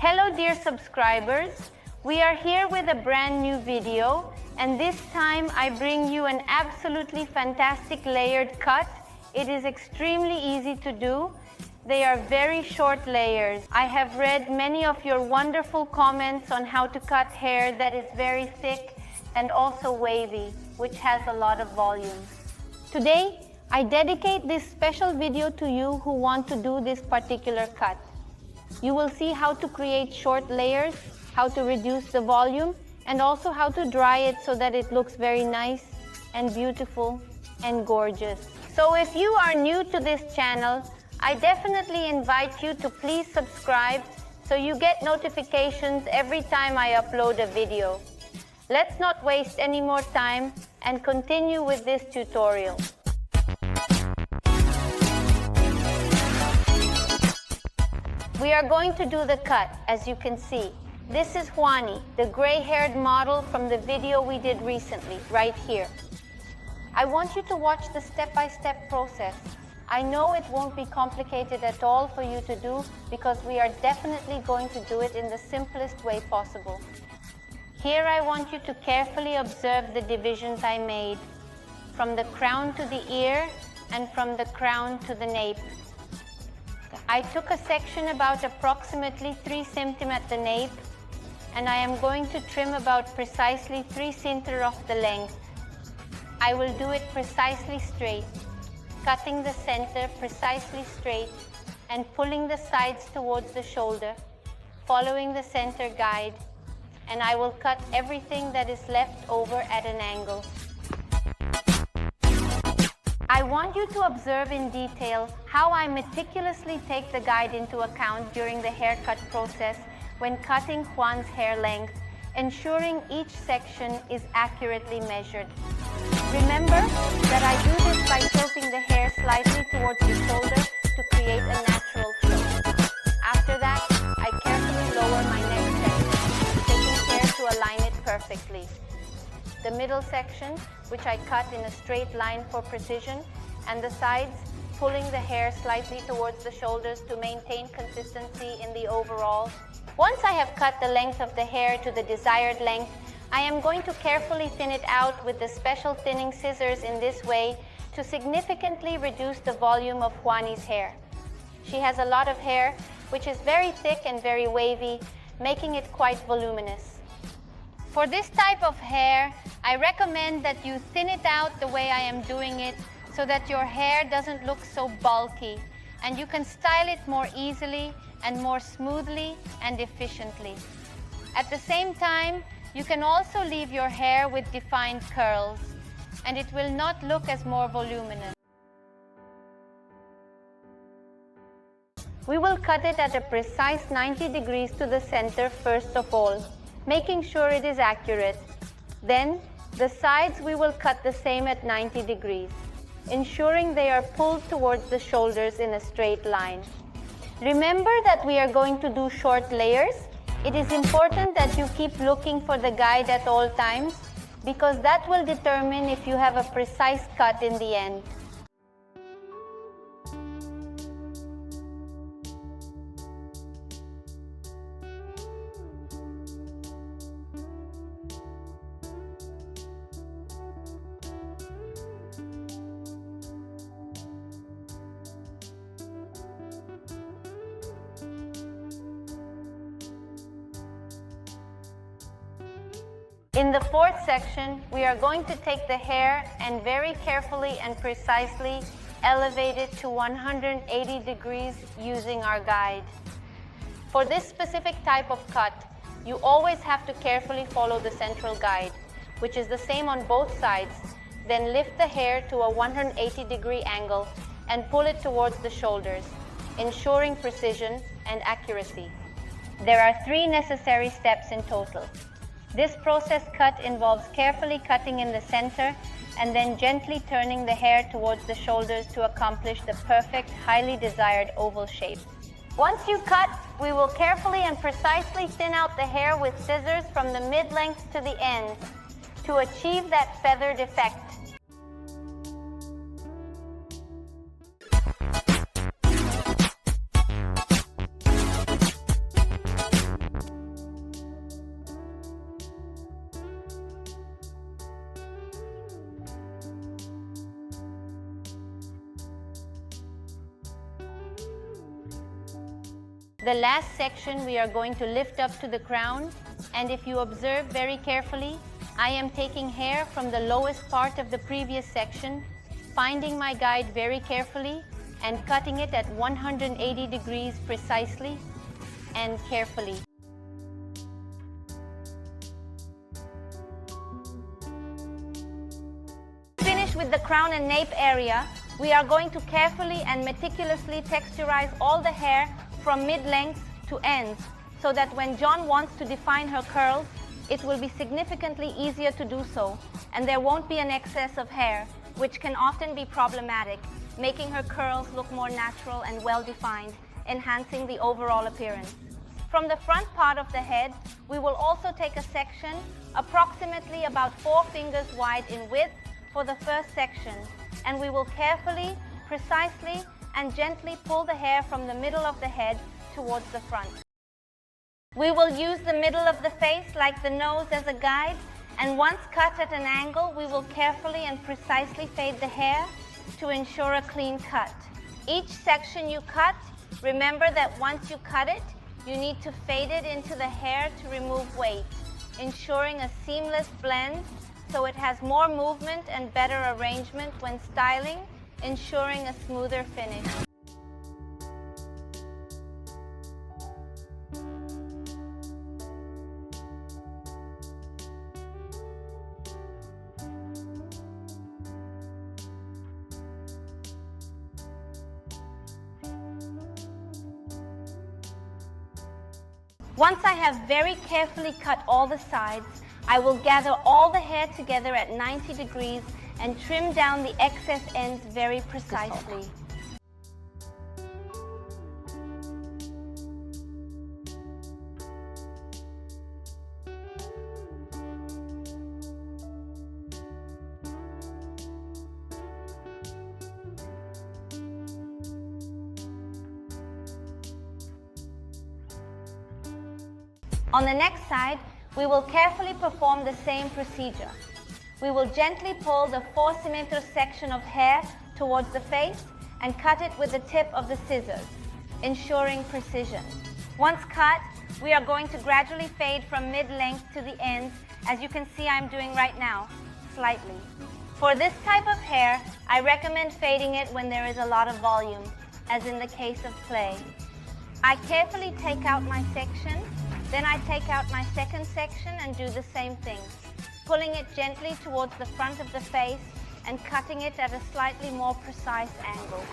Hello dear subscribers, we are here with a brand new video, and this time I bring you an absolutely fantastic layered cut. It is extremely easy to do. They are very short layers. I have read many of your wonderful comments on how to cut hair that is very thick and also wavy, which has a lot of volume. Today, I dedicate this special video to you who want to do this particular cut. You will see how to create short layers, how to reduce the volume, and also how to dry it so that it looks very nice and beautiful and gorgeous. So if you are new to this channel, I definitely invite you to please subscribe so you get notifications every time I upload a video. Let's not waste any more time and continue with this tutorial. We are going to do the cut, as you can see. This is Juani, the gray-haired model from the video we did recently, right here. I want you to watch the step-by-step process. I know it won't be complicated at all for you to do because we are definitely going to do it in the simplest way possible. Here I want you to carefully observe the divisions I made, from the crown to the ear and from the crown to the nape. I took a section about approximately 3 cm at the nape, and I am going to trim about precisely 3 cm of the length. I will do it precisely straight, cutting the center precisely straight and pulling the sides towards the shoulder, following the center guide, and I will cut everything that is left over at an angle. I want you to observe in detail how I meticulously take the guide into account during the haircut process when cutting Juan's hair length, ensuring each section is accurately measured. Remember that I do this by tilting the hair slightly towards the shoulder to create a natural flow. After that, I carefully lower my next section, taking care to align it perfectly. The middle section, which I cut in a straight line for precision, and the sides, pulling the hair slightly towards the shoulders to maintain consistency in the overall. Once I have cut the length of the hair to the desired length, I am going to carefully thin it out with the special thinning scissors in this way to significantly reduce the volume of Juani's hair. She has a lot of hair, which is very thick and very wavy, making it quite voluminous. For this type of hair, I recommend that you thin it out the way I am doing it so that your hair doesn't look so bulky and you can style it more easily and more smoothly and efficiently. At the same time, you can also leave your hair with defined curls and it will not look as more voluminous. We will cut it at a precise 90 degrees to the center first of all, making sure it is accurate. Then, the sides we will cut the same at 90 degrees, ensuring they are pulled towards the shoulders in a straight line. Remember that we are going to do short layers. It is important that you keep looking for the guide at all times because that will determine if you have a precise cut in the end. In the fourth section, we are going to take the hair and very carefully and precisely elevate it to 180 degrees using our guide. For this specific type of cut, you always have to carefully follow the central guide, which is the same on both sides. Then lift the hair to a 180 degree angle and pull it towards the shoulders, ensuring precision and accuracy. There are 3 necessary steps in total. This process cut involves carefully cutting in the center and then gently turning the hair towards the shoulders to accomplish the perfect, highly desired oval shape. Once you cut, we will carefully and precisely thin out the hair with scissors from the mid-length to the end to achieve that feathered effect. The last section we are going to lift up to the crown, and if you observe very carefully, I am taking hair from the lowest part of the previous section, finding my guide very carefully and cutting it at 180 degrees precisely and carefully. Finish with the crown and nape area, we are going to carefully and meticulously texturize all the hair from mid-length to ends, so that when John wants to define her curls, it will be significantly easier to do so, and there won't be an excess of hair, which can often be problematic, making her curls look more natural and well-defined, enhancing the overall appearance. From the front part of the head, we will also take a section approximately about 4 fingers wide in width for the first section, and we will carefully, precisely, and gently pull the hair from the middle of the head towards the front. We will use the middle of the face like the nose as a guide, and once cut at an angle, we will carefully and precisely fade the hair to ensure a clean cut. Each section you cut, remember that once you cut it, you need to fade it into the hair to remove weight, ensuring a seamless blend so it has more movement and better arrangement when styling, ensuring a smoother finish. Once I have very carefully cut all the sides, I will gather all the hair together at 90 degrees and trim down the excess ends very precisely. On the next side, we will carefully perform the same procedure. We will gently pull the 4 cm section of hair towards the face and cut it with the tip of the scissors, ensuring precision. Once cut, we are going to gradually fade from mid-length to the ends, as you can see I'm doing right now, slightly. For this type of hair, I recommend fading it when there is a lot of volume, as in the case of play. I carefully take out my section. Then I take out my second section and do the same thing, pulling it gently towards the front of the face and cutting it at a slightly more precise angle.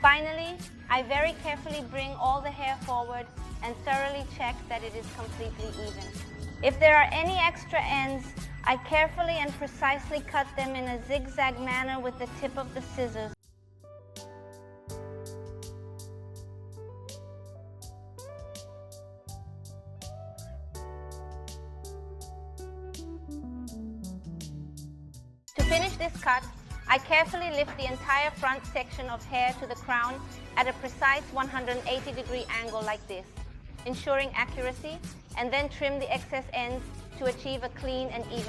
Finally, I very carefully bring all the hair forward and thoroughly check that it is completely even. If there are any extra ends, I carefully and precisely cut them in a zigzag manner with the tip of the scissors. To finish this cut, I carefully lift the entire front section of hair to the crown at a precise 180-degree angle like this, ensuring accuracy, and then trim the excess ends to achieve a clean and even.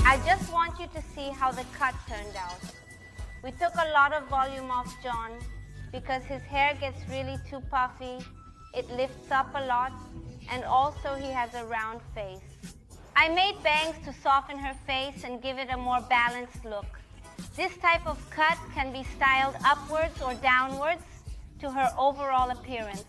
I just want you to see how the cut turned out. We took a lot of volume off John because his hair gets really too puffy, it lifts up a lot, and also he has a round face. I made bangs to soften her face and give it a more balanced look. This type of cut can be styled upwards or downwards to her overall appearance.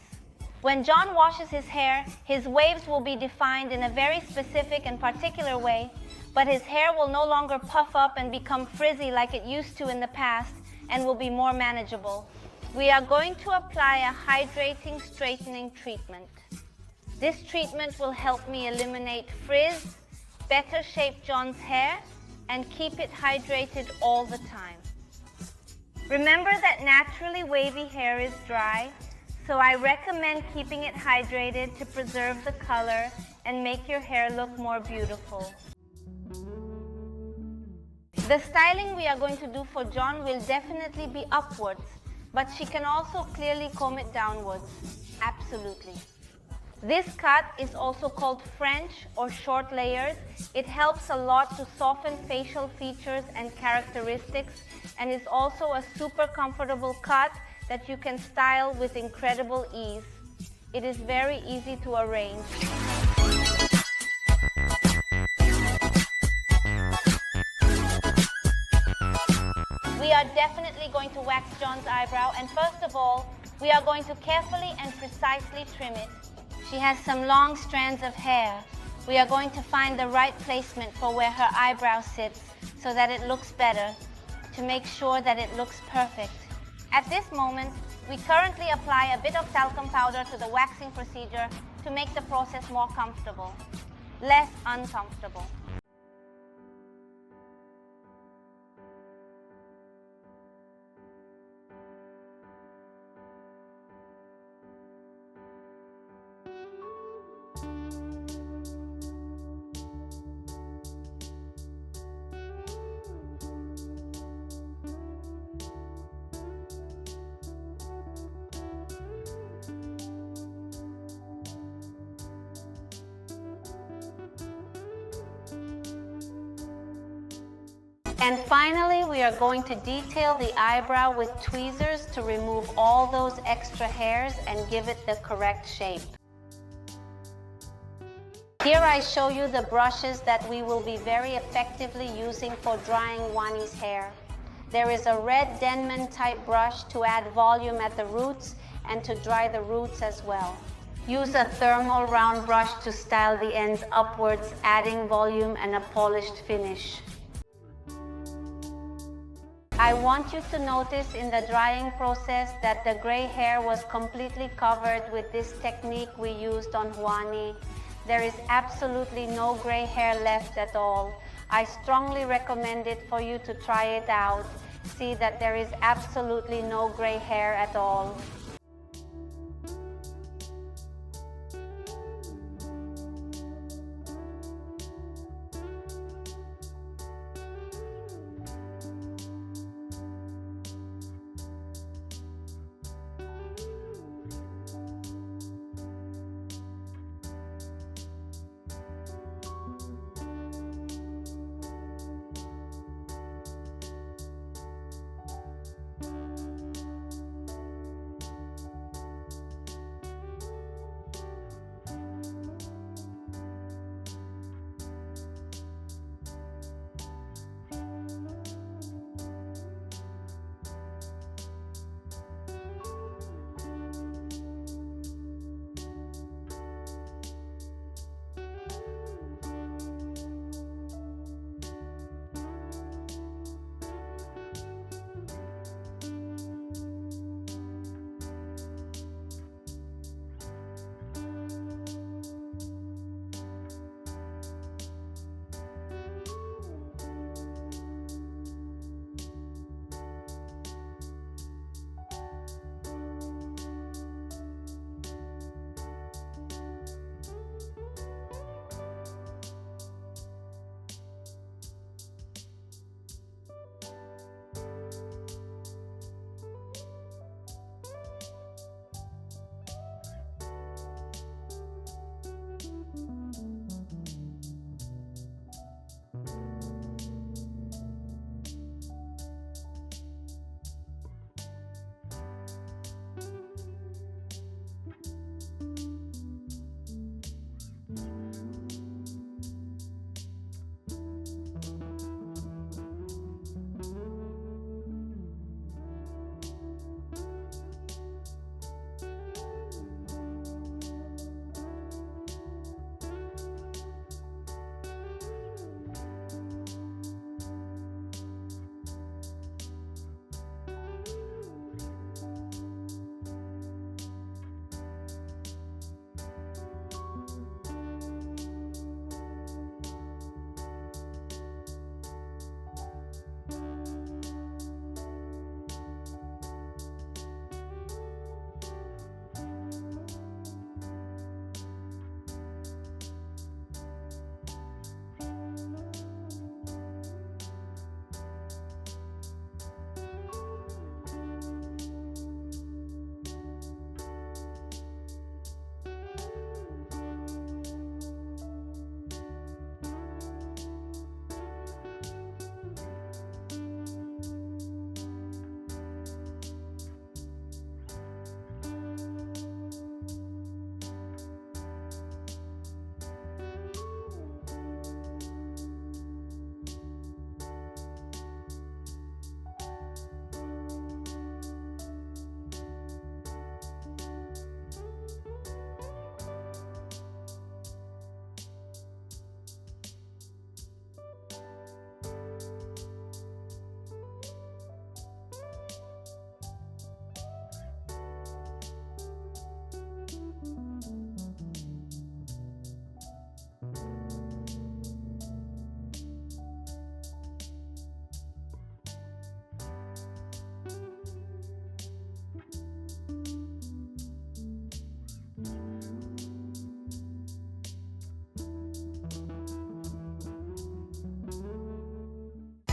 When John washes his hair, his waves will be defined in a very specific and particular way, but his hair will no longer puff up and become frizzy like it used to in the past and will be more manageable. We are going to apply a hydrating straightening treatment. This treatment will help me eliminate frizz, better shape John's hair, and keep it hydrated all the time. Remember that naturally wavy hair is dry, so I recommend keeping it hydrated to preserve the color and make your hair look more beautiful. The styling we are going to do for John will definitely be upwards, but she can also clearly comb it downwards. Absolutely. This cut is also called French or short layers. It helps a lot to soften facial features and characteristics, and is also a super comfortable cut that you can style with incredible ease. It is very easy to arrange. We are definitely going to wax John's eyebrow, and first of all, we are going to carefully and precisely trim it. She has some long strands of hair. We are going to find the right placement for where her eyebrow sits so that it looks better, to make sure that it looks perfect. At this moment, we currently apply a bit of talcum powder to the waxing procedure to make the process more comfortable, less uncomfortable. And finally, we are going to detail the eyebrow with tweezers to remove all those extra hairs and give it the correct shape. Here I show you the brushes that we will be very effectively using for drying Wani's hair. There is a red Denman type brush to add volume at the roots and to dry the roots as well. Use a thermal round brush to style the ends upwards, adding volume and a polished finish. I want you to notice in the drying process that the gray hair was completely covered with this technique we used on Wani. There is absolutely no gray hair left at all. I strongly recommend it for you to try it out. See that there is absolutely no gray hair at all.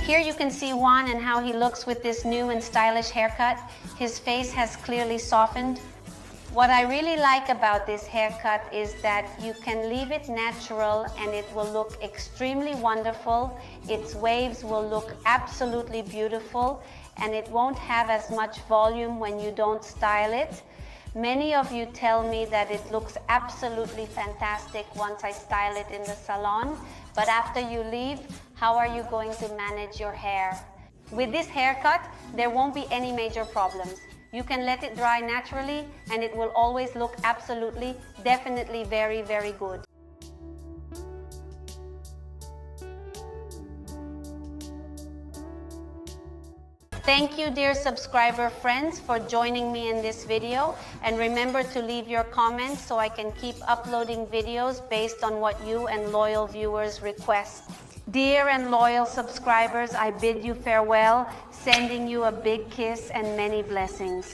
Here you can see Juan and how he looks with this new and stylish haircut. His face has clearly softened. What I really like about this haircut is that you can leave it natural and it will look extremely wonderful. Its waves will look absolutely beautiful and it won't have as much volume when you don't style it. Many of you tell me that it looks absolutely fantastic once I style it in the salon, but after you leave, how are you going to manage your hair? With this haircut, there won't be any major problems. You can let it dry naturally and it will always look absolutely, definitely very, very good. Thank you, dear subscriber friends, for joining me in this video. And remember to leave your comments so I can keep uploading videos based on what you and loyal viewers request. Dear and loyal subscribers, I bid you farewell, sending you a big kiss and many blessings.